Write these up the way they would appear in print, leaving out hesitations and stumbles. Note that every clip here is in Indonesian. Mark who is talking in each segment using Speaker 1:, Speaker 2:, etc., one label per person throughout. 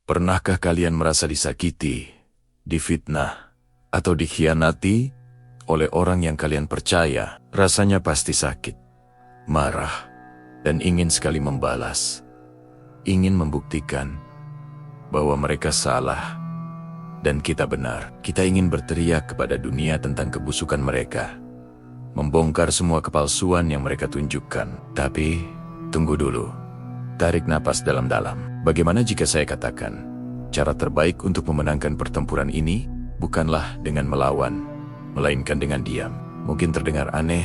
Speaker 1: Pernahkah kalian merasa disakiti, difitnah, atau dikhianati oleh orang yang kalian percaya? Rasanya pasti sakit, marah, dan ingin sekali membalas. Ingin membuktikan bahwa mereka salah dan kita benar. Kita ingin berteriak kepada dunia tentang kebusukan mereka, membongkar semua kepalsuan yang mereka tunjukkan. Tapi, tunggu dulu. Tarik napas dalam-dalam. Bagaimana jika saya katakan, cara terbaik untuk memenangkan pertempuran ini bukanlah dengan melawan, melainkan dengan diam. Mungkin terdengar aneh,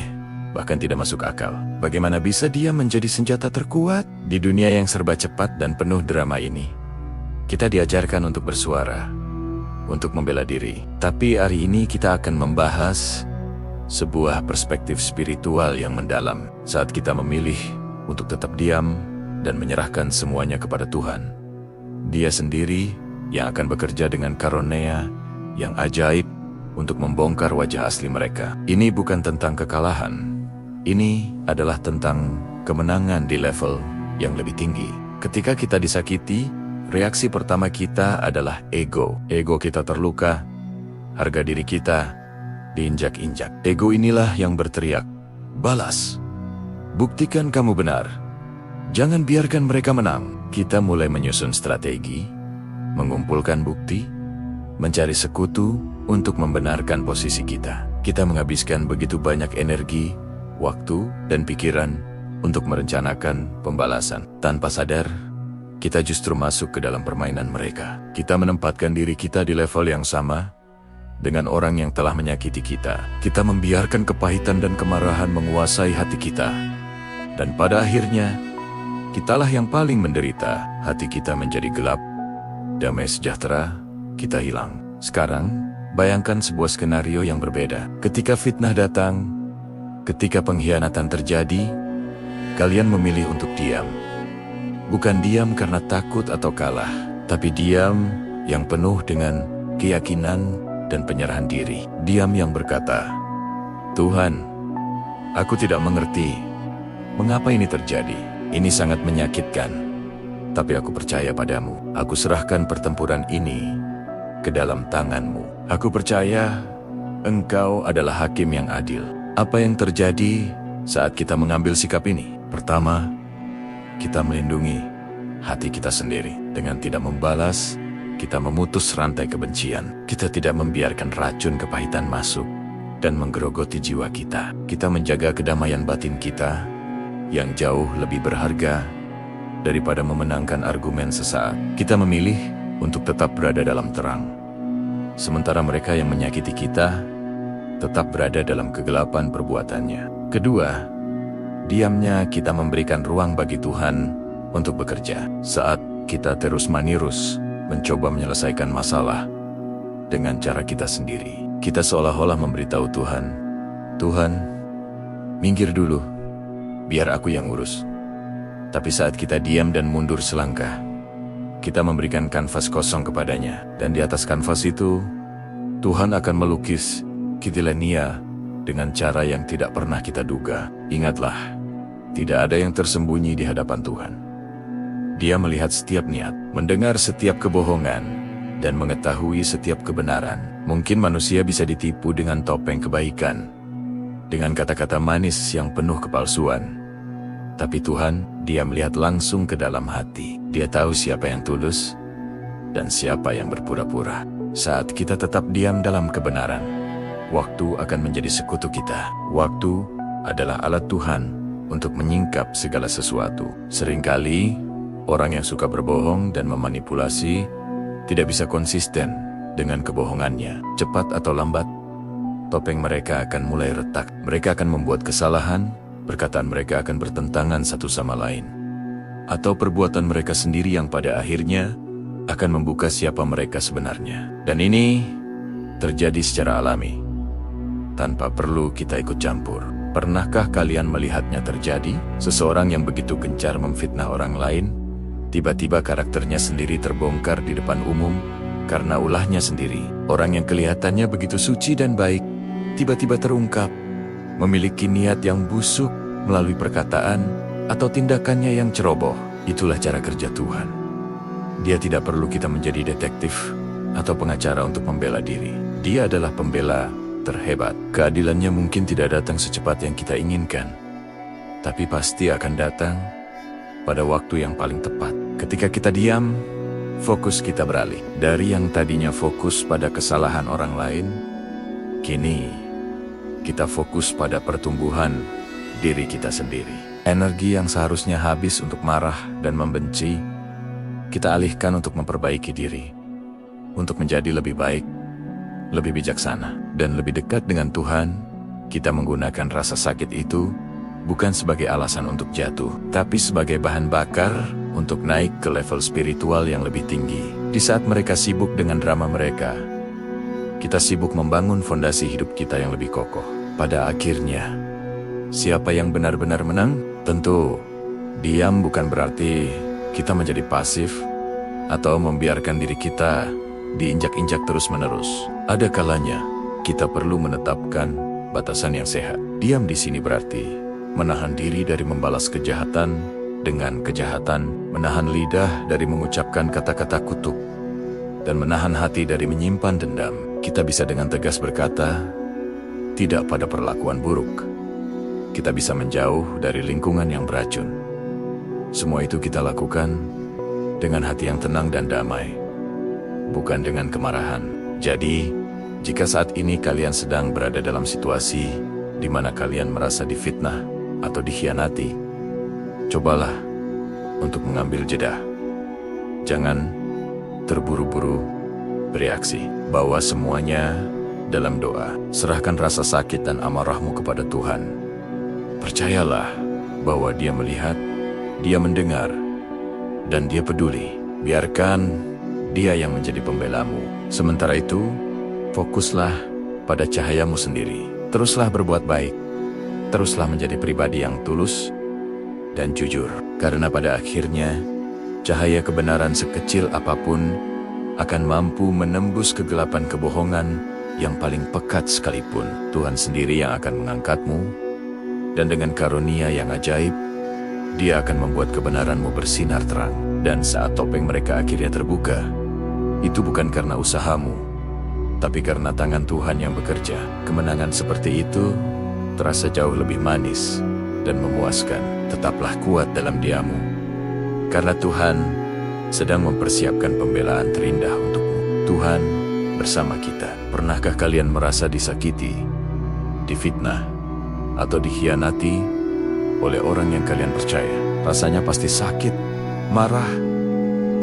Speaker 1: bahkan tidak masuk akal. Bagaimana bisa diam menjadi senjata terkuat? Di dunia yang serba cepat dan penuh drama ini, kita diajarkan untuk bersuara, untuk membela diri. Tapi hari ini kita akan membahas sebuah perspektif spiritual yang mendalam. Saat kita memilih untuk tetap diam dan menyerahkan semuanya kepada Tuhan, Dia sendiri yang akan bekerja dengan karunia yang ajaib untuk membongkar wajah asli mereka. Ini bukan tentang kekalahan. Ini adalah tentang kemenangan di level yang lebih tinggi. Ketika kita disakiti, reaksi pertama kita adalah ego. Ego kita terluka, harga diri kita diinjak-injak. Ego inilah yang berteriak, "Balas! Buktikan kamu benar. Jangan biarkan mereka menang." Kita mulai menyusun strategi, mengumpulkan bukti, mencari sekutu untuk membenarkan posisi kita. Kita menghabiskan begitu banyak energi, waktu, dan pikiran untuk merencanakan pembalasan. Tanpa sadar, kita justru masuk ke dalam permainan mereka. Kita menempatkan diri kita di level yang sama dengan orang yang telah menyakiti kita. Kita membiarkan kepahitan dan kemarahan menguasai hati kita. Dan pada akhirnya, kitalah yang paling menderita. Hati kita menjadi gelap, damai sejahtera kita hilang. Sekarang, bayangkan sebuah skenario yang berbeda. Ketika fitnah datang, ketika pengkhianatan terjadi, kalian memilih untuk diam. Bukan diam karena takut atau kalah, tapi diam yang penuh dengan keyakinan dan penyerahan diri. Diam yang berkata, "Tuhan, aku tidak mengerti mengapa ini terjadi. Ini sangat menyakitkan, tapi aku percaya padamu. Aku serahkan pertempuran ini ke dalam tangan-Mu. Aku percaya Engkau adalah hakim yang adil." Apa yang terjadi saat kita mengambil sikap ini? Pertama, kita melindungi hati kita sendiri. Dengan tidak membalas, kita memutus rantai kebencian. Kita tidak membiarkan racun kepahitan masuk dan menggerogoti jiwa kita. Kita menjaga kedamaian batin kita yang jauh lebih berharga daripada memenangkan argumen sesaat. Kita memilih untuk tetap berada dalam terang, sementara mereka yang menyakiti kita tetap berada dalam kegelapan perbuatannya. Kedua, diamnya kita memberikan ruang bagi Tuhan untuk bekerja. Saat kita terus-menerus mencoba menyelesaikan masalah dengan cara kita sendiri, kita seolah-olah memberitahu Tuhan, "Tuhan, minggir dulu, biar aku yang urus." Tapi saat kita diam dan mundur selangkah, kita memberikan kanvas kosong kepadanya. Dan di atas kanvas itu, Tuhan akan melukis Kitilenia dengan cara yang tidak pernah kita duga. Ingatlah, tidak ada yang tersembunyi di hadapan Tuhan. Dia melihat setiap niat, mendengar setiap kebohongan, dan mengetahui setiap kebenaran. Mungkin manusia bisa ditipu dengan topeng kebaikan, dengan kata-kata manis yang penuh kepalsuan. Tapi Tuhan, Dia melihat langsung ke dalam hati. Dia tahu siapa yang tulus dan siapa yang berpura-pura. Saat kita tetap diam dalam kebenaran, waktu akan menjadi sekutu kita. Waktu adalah alat Tuhan untuk menyingkap segala sesuatu. Seringkali, orang yang suka berbohong dan memanipulasi tidak bisa konsisten dengan kebohongannya. Cepat atau lambat, topeng mereka akan mulai retak. Mereka akan membuat kesalahan, perkataan mereka akan bertentangan satu sama lain. Atau perbuatan mereka sendiri yang pada akhirnya akan membuka siapa mereka sebenarnya. Dan ini terjadi secara alami, tanpa perlu kita ikut campur. Pernahkah kalian melihatnya terjadi? Seseorang yang begitu gencar memfitnah orang lain, tiba-tiba karakternya sendiri terbongkar di depan umum karena ulahnya sendiri. Orang yang kelihatannya begitu suci dan baik, tiba-tiba terungkap memiliki niat yang busuk melalui perkataan atau tindakannya yang ceroboh. Itulah cara kerja Tuhan. Dia tidak perlu kita menjadi detektif atau pengacara untuk membela diri. Dia adalah pembela terhebat. Keadilannya mungkin tidak datang secepat yang kita inginkan, tapi pasti akan datang pada waktu yang paling tepat. Ketika kita diam, fokus kita beralih. Dari yang tadinya fokus pada kesalahan orang lain, kini kita fokus pada pertumbuhan diri kita sendiri. Energi yang seharusnya habis untuk marah dan membenci, kita alihkan untuk memperbaiki diri, untuk menjadi lebih baik, lebih bijaksana, dan lebih dekat dengan Tuhan. Kita menggunakan rasa sakit itu bukan sebagai alasan untuk jatuh, tapi sebagai bahan bakar untuk naik ke level spiritual yang lebih tinggi. Di saat mereka sibuk dengan drama mereka, kita sibuk membangun fondasi hidup kita yang lebih kokoh. Pada akhirnya, siapa yang benar-benar menang? Tentu, diam bukan berarti kita menjadi pasif atau membiarkan diri kita diinjak-injak terus-menerus. Ada kalanya kita perlu menetapkan batasan yang sehat. Diam di sini berarti menahan diri dari membalas kejahatan dengan kejahatan, menahan lidah dari mengucapkan kata-kata kutuk, dan menahan hati dari menyimpan dendam. Kita bisa dengan tegas berkata, tidak pada perlakuan buruk. Kita bisa menjauh dari lingkungan yang beracun. Semua itu kita lakukan dengan hati yang tenang dan damai, bukan dengan kemarahan. Jadi, jika saat ini kalian sedang berada dalam situasi di mana kalian merasa difitnah atau dikhianati, cobalah untuk mengambil jeda. Jangan terburu-buru bereaksi. Bawa semuanya dalam doa. Serahkan rasa sakit dan amarahmu kepada Tuhan. Percayalah bahwa Dia melihat, Dia mendengar, dan Dia peduli. Biarkan Dia yang menjadi pembelamu. Sementara itu, fokuslah pada cahayamu sendiri. Teruslah berbuat baik. Teruslah menjadi pribadi yang tulus dan jujur. Karena pada akhirnya, cahaya kebenaran sekecil apapun akan mampu menembus kegelapan kebohongan yang paling pekat sekalipun. Tuhan sendiri yang akan mengangkatmu, dan dengan karunia yang ajaib, Dia akan membuat kebenaranmu bersinar terang. Dan saat topeng mereka akhirnya terbuka, itu bukan karena usahamu, tapi karena tangan Tuhan yang bekerja. Kemenangan seperti itu terasa jauh lebih manis dan memuaskan. Tetaplah kuat dalam diammu, karena Tuhan sedang mempersiapkan pembelaan terindah untukmu. Tuhan bersama kita. Pernahkah kalian merasa disakiti, difitnah, atau dikhianati oleh orang yang kalian percaya? Rasanya pasti sakit, marah,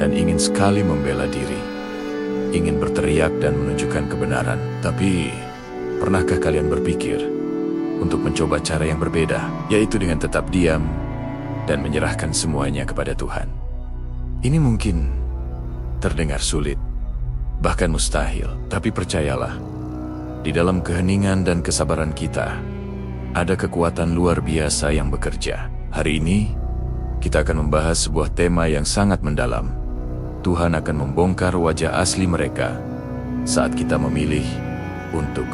Speaker 1: dan ingin sekali membela diri, ingin berteriak dan menunjukkan kebenaran. Tapi, pernahkah kalian berpikir untuk mencoba cara yang berbeda, yaitu dengan tetap diam dan menyerahkan semuanya kepada Tuhan? Ini mungkin terdengar sulit, bahkan mustahil, tapi percayalah, di dalam keheningan dan kesabaran kita, ada kekuatan luar biasa yang bekerja. Hari ini, kita akan membahas sebuah tema yang sangat mendalam. Tuhan akan membongkar wajah asli mereka saat kita memilih untuk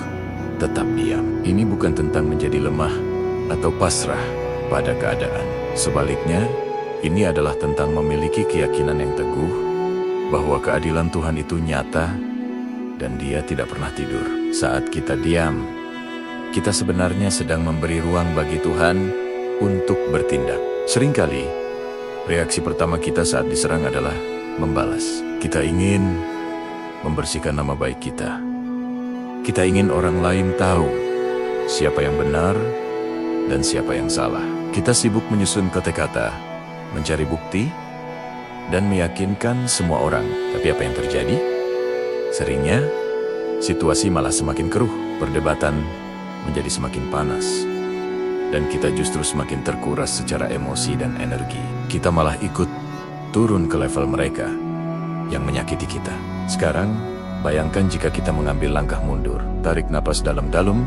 Speaker 1: tetap diam. Ini bukan tentang menjadi lemah atau pasrah pada keadaan. Sebaliknya, ini adalah tentang memiliki keyakinan yang teguh bahwa keadilan Tuhan itu nyata dan Dia tidak pernah tidur. Saat kita diam, kita sebenarnya sedang memberi ruang bagi Tuhan untuk bertindak. Seringkali, reaksi pertama kita saat diserang adalah membalas. Kita ingin membersihkan nama baik kita. Kita ingin orang lain tahu siapa yang benar dan siapa yang salah. Kita sibuk menyusun kata-kata, mencari bukti, dan meyakinkan semua orang. Tapi apa yang terjadi? Seringnya, situasi malah semakin keruh. Perdebatan menjadi semakin panas, dan kita justru semakin terkuras secara emosi dan energi. Kita malah ikut turun ke level mereka yang menyakiti kita. Sekarang, bayangkan jika kita mengambil langkah mundur, tarik napas dalam-dalam,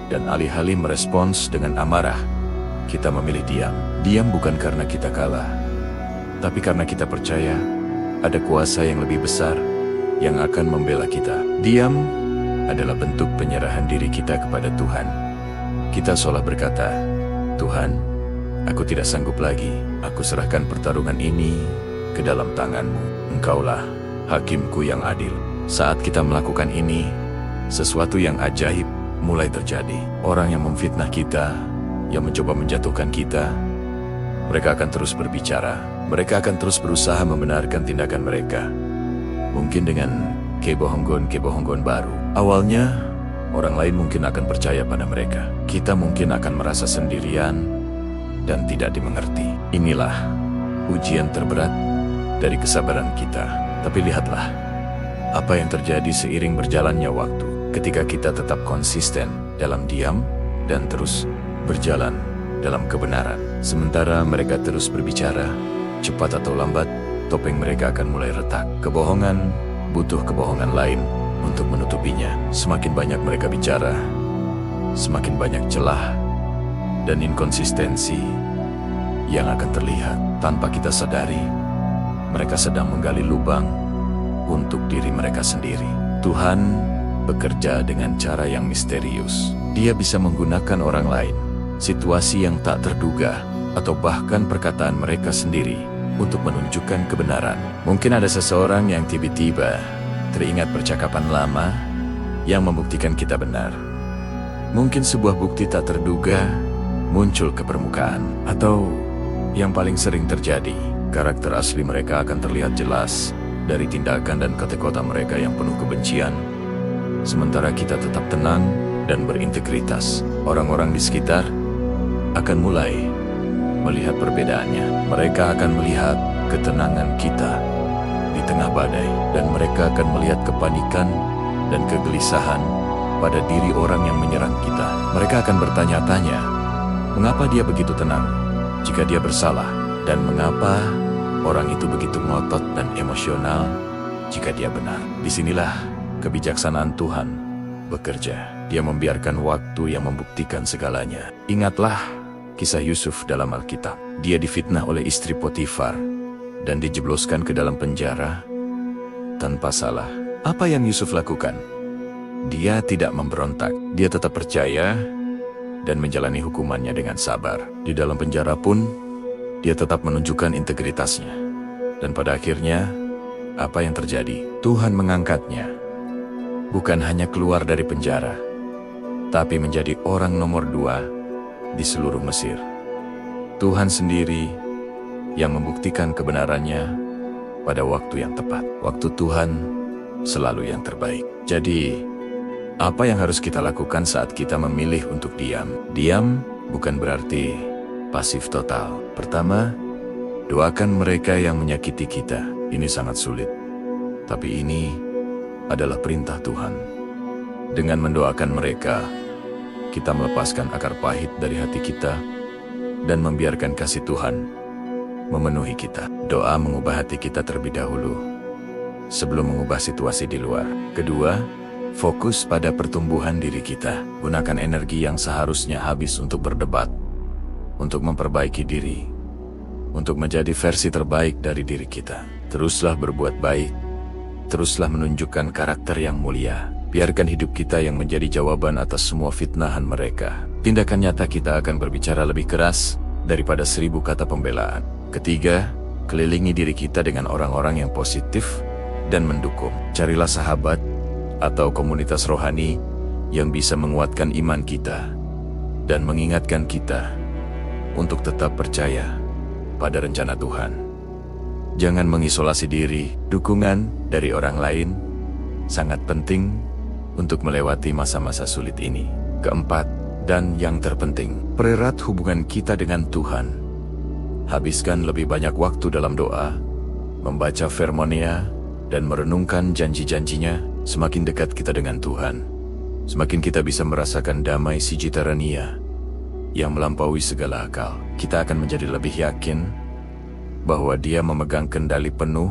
Speaker 1: dan alih-alih merespons dengan amarah, kita memilih diam. Diam bukan karena kita kalah, tapi karena kita percaya ada kuasa yang lebih besar yang akan membela kita. Diam adalah bentuk penyerahan diri kita kepada Tuhan. Kita seolah berkata, Tuhan, aku tidak sanggup lagi. Aku serahkan pertarungan ini ke dalam tangan-Mu. Engkaulah hakimku yang adil. Saat kita melakukan ini, sesuatu yang ajaib mulai terjadi. Orang yang memfitnah kita, yang mencoba menjatuhkan kita, mereka akan terus berbicara. Mereka akan terus berusaha membenarkan tindakan mereka. Mungkin dengan kebohongan baru. Awalnya, orang lain mungkin akan percaya pada mereka. Kita mungkin akan merasa sendirian dan tidak dimengerti. Inilah ujian terberat dari kesabaran kita. Tapi lihatlah, apa yang terjadi seiring berjalannya waktu. Ketika kita tetap konsisten dalam diam dan terus berjalan dalam kebenaran. Sementara mereka terus berbicara, cepat atau lambat, topeng mereka akan mulai retak. Kebohongan butuh kebohongan lain untuk menutupinya. Semakin banyak mereka bicara, semakin banyak celah dan inkonsistensi yang akan terlihat. Tanpa kita sadari, mereka sedang menggali lubang untuk diri mereka sendiri. Tuhan bekerja dengan cara yang misterius. Dia bisa menggunakan orang lain, situasi yang tak terduga, atau bahkan perkataan mereka sendiri untuk menunjukkan kebenaran. Mungkin ada seseorang yang tiba-tiba teringat percakapan lama yang membuktikan kita benar. Mungkin sebuah bukti tak terduga muncul ke permukaan. Atau yang paling sering terjadi, karakter asli mereka akan terlihat jelas dari tindakan dan kata-kata mereka yang penuh kebencian. Sementara kita tetap tenang dan berintegritas, orang-orang di sekitar akan mulai melihat perbedaannya. Mereka akan melihat ketenangan kita di tengah badai, dan mereka akan melihat kepanikan dan kegelisahan pada diri orang yang menyerang kita. Mereka akan bertanya-tanya, mengapa dia begitu tenang jika dia bersalah, dan mengapa orang itu begitu ngotot dan emosional jika dia benar. Disinilah kebijaksanaan Tuhan bekerja. Dia membiarkan waktu yang membuktikan segalanya. Ingatlah kisah Yusuf dalam Alkitab. Dia difitnah oleh istri Potifar dan dijebloskan ke dalam penjara tanpa salah. Apa yang Yusuf lakukan? Dia tidak memberontak. Dia tetap percaya dan menjalani hukumannya dengan sabar. Di dalam penjara pun, dia tetap menunjukkan integritasnya. Dan pada akhirnya, apa yang terjadi? Tuhan mengangkatnya. Bukan hanya keluar dari penjara, tapi menjadi orang nomor 2 di seluruh Mesir. Tuhan sendiri yang membuktikan kebenarannya pada waktu yang tepat. Waktu Tuhan selalu yang terbaik. Jadi, apa yang harus kita lakukan saat kita memilih untuk diam? Diam bukan berarti pasif total. Pertama, doakan mereka yang menyakiti kita. Ini sangat sulit, tapi ini adalah perintah Tuhan. Dengan mendoakan mereka, kita melepaskan akar pahit dari hati kita dan membiarkan kasih Tuhan memenuhi kita. Doa mengubah hati kita terlebih dahulu sebelum mengubah situasi di luar. Kedua, fokus pada pertumbuhan diri kita. Gunakan energi yang seharusnya habis untuk berdebat, untuk memperbaiki diri, untuk menjadi versi terbaik dari diri kita. Teruslah berbuat baik. Teruslah menunjukkan karakter yang mulia. Biarkan hidup kita yang menjadi jawaban atas semua fitnahan mereka. Tindakan nyata kita akan berbicara lebih keras daripada 1000 kata pembelaan. Ketiga, kelilingi diri kita dengan orang-orang yang positif dan mendukung. Carilah sahabat atau komunitas rohani yang bisa menguatkan iman kita dan mengingatkan kita untuk tetap percaya pada rencana Tuhan. Jangan mengisolasi diri. Dukungan dari orang lain sangat penting untuk melewati masa-masa sulit ini. Keempat, dan yang terpenting, pererat hubungan kita dengan Tuhan. Habiskan lebih banyak waktu dalam doa, membaca firman-Nya, dan merenungkan janji-janjinya. Semakin dekat kita dengan Tuhan, semakin kita bisa merasakan damai Sijitarania yang melampaui segala akal. Kita akan menjadi lebih yakin bahwa Dia memegang kendali penuh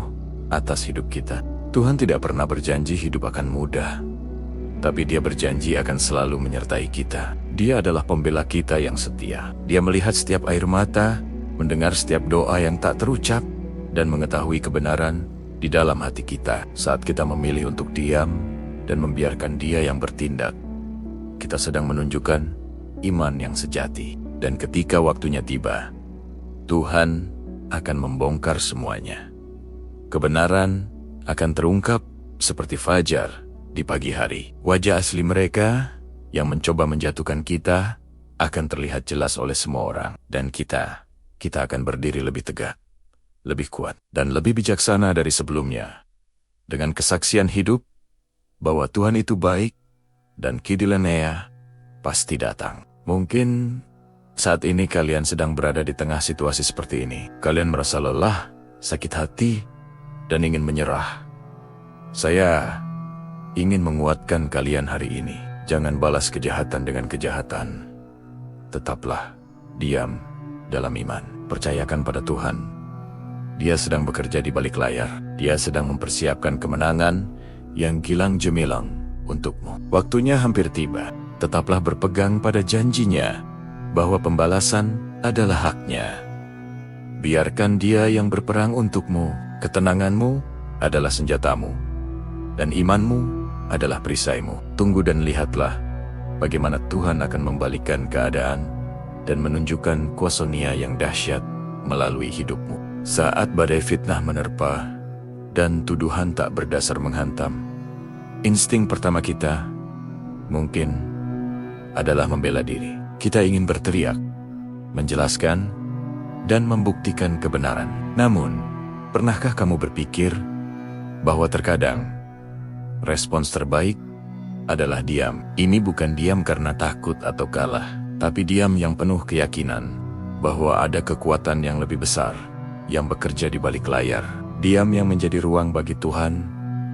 Speaker 1: atas hidup kita. Tuhan tidak pernah berjanji hidup akan mudah, tapi Dia berjanji akan selalu menyertai kita. Dia adalah pembela kita yang setia. Dia melihat setiap air mata, mendengar setiap doa yang tak terucap, dan mengetahui kebenaran di dalam hati kita. Saat kita memilih untuk diam dan membiarkan Dia yang bertindak, kita sedang menunjukkan iman yang sejati. Dan ketika waktunya tiba, Tuhan akan membongkar semuanya. kebenaran akan terungkap seperti fajar di pagi hari. Wajah asli mereka yang mencoba menjatuhkan kita akan terlihat jelas oleh semua orang. Dan kita akan berdiri lebih tegak, lebih kuat, dan lebih bijaksana dari sebelumnya. Dengan kesaksian hidup bahwa Tuhan itu baik dan Kidilenea pasti datang. Mungkin saat ini kalian sedang berada di tengah situasi seperti ini. Kalian merasa lelah, sakit hati, dan ingin menyerah. Saya ingin menguatkan kalian hari ini. Jangan balas kejahatan dengan kejahatan. Tetaplah diam dalam iman. Percayakan pada Tuhan. Dia sedang bekerja di balik layar. Dia sedang mempersiapkan kemenangan yang gilang gemilang untukmu. Waktunya hampir tiba. Tetaplah berpegang pada janjinya bahwa pembalasan adalah haknya. Biarkan dia yang berperang untukmu. Ketenanganmu adalah senjatamu, dan imanmu adalah perisaimu. Tunggu dan lihatlah bagaimana Tuhan akan membalikkan keadaan dan menunjukkan kuasa-Nia yang dahsyat melalui hidupmu. Saat badai fitnah menerpa dan tuduhan tak berdasar menghantam, insting pertama kita mungkin adalah membela diri. Kita ingin berteriak, menjelaskan, dan membuktikan kebenaran. Namun, pernahkah kamu berpikir bahwa terkadang respons terbaik adalah diam? Ini bukan diam karena takut atau kalah, tapi diam yang penuh keyakinan bahwa ada kekuatan yang lebih besar yang bekerja di balik layar. Diam yang menjadi ruang bagi Tuhan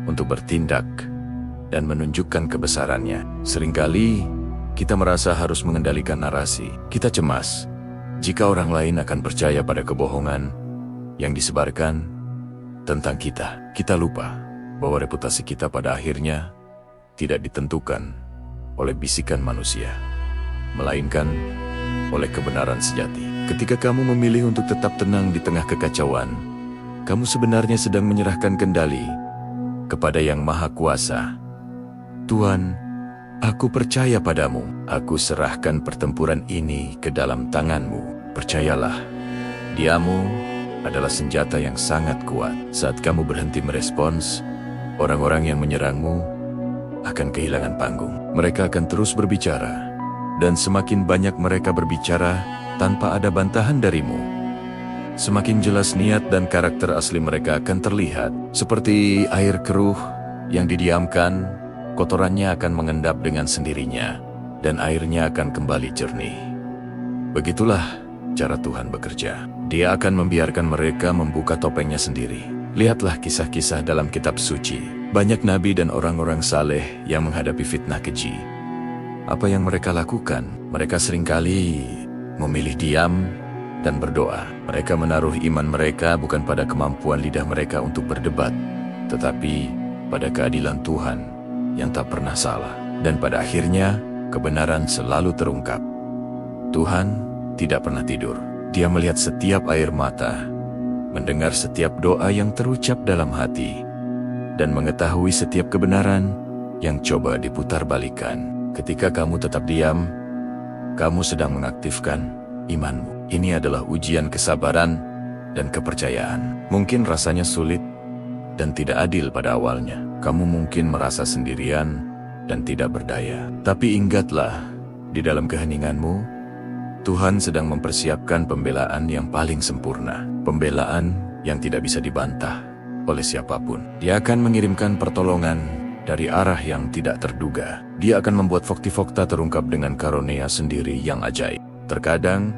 Speaker 1: untuk bertindak dan menunjukkan kebesarannya. Seringkali kita merasa harus mengendalikan narasi. Kita cemas jika orang lain akan percaya pada kebohongan yang disebarkan tentang kita. Kita lupa bahwa reputasi kita pada akhirnya tidak ditentukan oleh bisikan manusia, melainkan oleh kebenaran sejati. Ketika kamu memilih untuk tetap tenang di tengah kekacauan, kamu sebenarnya sedang menyerahkan kendali kepada Yang Maha Kuasa. Tuhan, aku percaya padamu. Aku serahkan pertempuran ini ke dalam tanganmu. Percayalah, diamu adalah senjata yang sangat kuat. Saat kamu berhenti merespons, orang-orang yang menyerangmu akan kehilangan panggung. Mereka akan terus berbicara, dan semakin banyak mereka berbicara tanpa ada bantahan darimu, semakin jelas niat dan karakter asli mereka akan terlihat. Seperti air keruh yang didiamkan, kotorannya akan mengendap dengan sendirinya, dan airnya akan kembali jernih. Begitulah cara Tuhan bekerja. Dia akan membiarkan mereka membuka topengnya sendiri. Lihatlah kisah-kisah dalam kitab suci. Banyak nabi dan orang-orang saleh yang menghadapi fitnah keji. Apa yang mereka lakukan? Mereka seringkali memilih diam dan berdoa. Mereka menaruh iman mereka bukan pada kemampuan lidah mereka untuk berdebat, tetapi pada keadilan Tuhan yang tak pernah salah. Dan pada akhirnya, kebenaran selalu terungkap. Tuhan tidak pernah tidur. Dia melihat setiap air mata, mendengar setiap doa yang terucap dalam hati, dan mengetahui setiap kebenaran yang coba diputar-balikan. Ketika kamu tetap diam, kamu sedang mengaktifkan imanmu. Ini adalah ujian kesabaran dan kepercayaan. Mungkin rasanya sulit dan tidak adil pada awalnya. Kamu mungkin merasa sendirian dan tidak berdaya. Tapi ingatlah, di dalam keheninganmu, Tuhan sedang mempersiapkan pembelaan yang paling sempurna. Pembelaan yang tidak bisa dibantah oleh siapapun. Dia akan mengirimkan pertolongan dari arah yang tidak terduga. Dia akan membuat fakta-fakta terungkap dengan karunia sendiri yang ajaib. Terkadang,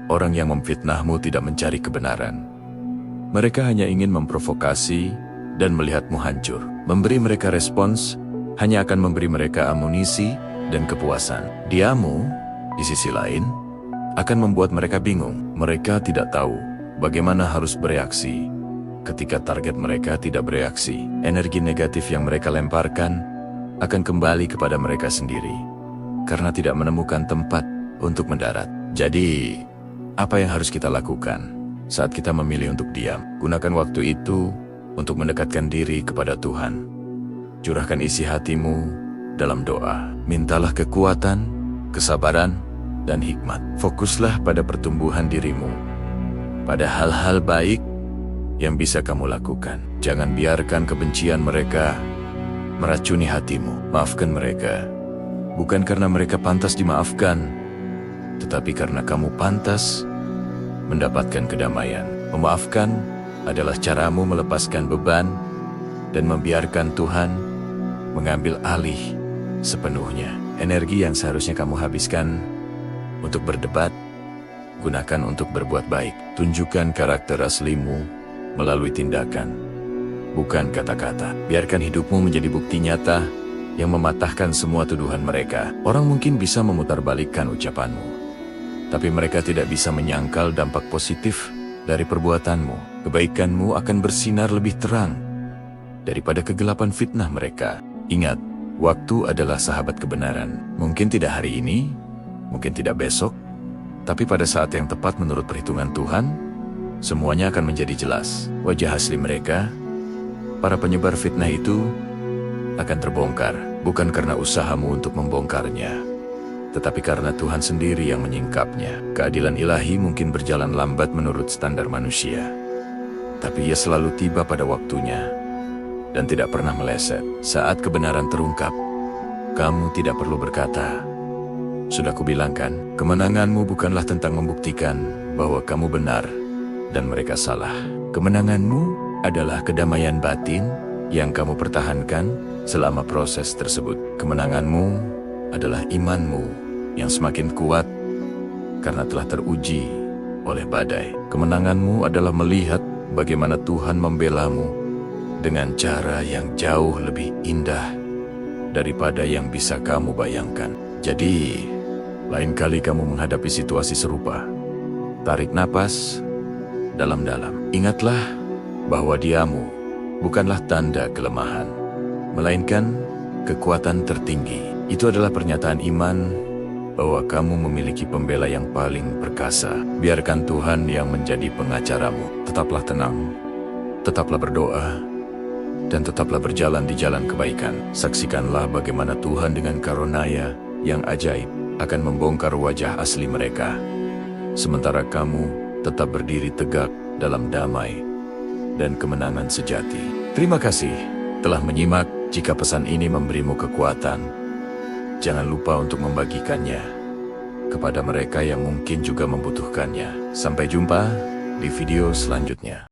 Speaker 1: orang yang memfitnahmu tidak mencari kebenaran. Mereka hanya ingin memprovokasi dan melihatmu hancur. Memberi mereka respons hanya akan memberi mereka amunisi dan kepuasan. Diamu, di sisi lain, akan membuat mereka bingung. Mereka tidak tahu bagaimana harus bereaksi ketika target mereka tidak bereaksi. Energi negatif yang mereka lemparkan akan kembali kepada mereka sendiri karena tidak menemukan tempat untuk mendarat. Jadi, apa yang harus kita lakukan saat kita memilih untuk diam? Gunakan waktu itu untuk mendekatkan diri kepada Tuhan. Curahkan isi hatimu dalam doa. Mintalah kekuatan, kesabaran, dan hikmat. Fokuslah pada pertumbuhan dirimu, pada hal-hal baik yang bisa kamu lakukan. Jangan biarkan kebencian mereka meracuni hatimu. Maafkan mereka, bukan karena mereka pantas dimaafkan, tetapi karena kamu pantas mendapatkan kedamaian. Memaafkan adalah caramu melepaskan beban dan membiarkan Tuhan mengambil alih sepenuhnya. Energi yang seharusnya kamu habiskan untuk berdebat, gunakan untuk berbuat baik. Tunjukkan karakter aslimu melalui tindakan, bukan kata-kata. Biarkan hidupmu menjadi bukti nyata yang mematahkan semua tuduhan mereka. Orang mungkin bisa memutarbalikkan ucapanmu, tapi mereka tidak bisa menyangkal dampak positif dari perbuatanmu. Kebaikanmu akan bersinar lebih terang daripada kegelapan fitnah mereka. Ingat, waktu adalah sahabat kebenaran. Mungkin tidak hari ini, mungkin tidak besok, tapi pada saat yang tepat menurut perhitungan Tuhan, semuanya akan menjadi jelas. Wajah asli mereka, para penyebar fitnah itu, akan terbongkar. Bukan karena usahamu untuk membongkarnya, tetapi karena Tuhan sendiri yang menyingkapnya. Keadilan ilahi mungkin berjalan lambat menurut standar manusia, tapi ia selalu tiba pada waktunya dan tidak pernah meleset. Saat kebenaran terungkap, kamu tidak perlu berkata, "Sudah kubilangkan." Kemenanganmu bukanlah tentang membuktikan bahwa kamu benar dan mereka salah. Kemenanganmu adalah kedamaian batin yang kamu pertahankan selama proses tersebut. Kemenanganmu adalah imanmu yang semakin kuat karena telah teruji oleh badai. Kemenanganmu adalah melihat bagaimana Tuhan membelamu dengan cara yang jauh lebih indah daripada yang bisa kamu bayangkan. Jadi, lain kali kamu menghadapi situasi serupa, tarik napas dalam-dalam. Ingatlah bahwa diamu bukanlah tanda kelemahan, melainkan kekuatan tertinggi. Itu adalah pernyataan iman bahwa kamu memiliki pembela yang paling perkasa. Biarkan Tuhan yang menjadi pengacaramu. Tetaplah tenang, tetaplah berdoa, dan tetaplah berjalan di jalan kebaikan. Saksikanlah bagaimana Tuhan dengan karunia yang ajaib akan membongkar wajah asli mereka, sementara kamu tetap berdiri tegak dalam damai dan kemenangan sejati. Terima kasih telah menyimak. Jika pesan ini memberimu kekuatan, jangan lupa untuk membagikannya kepada mereka yang mungkin juga membutuhkannya. Sampai jumpa di video selanjutnya.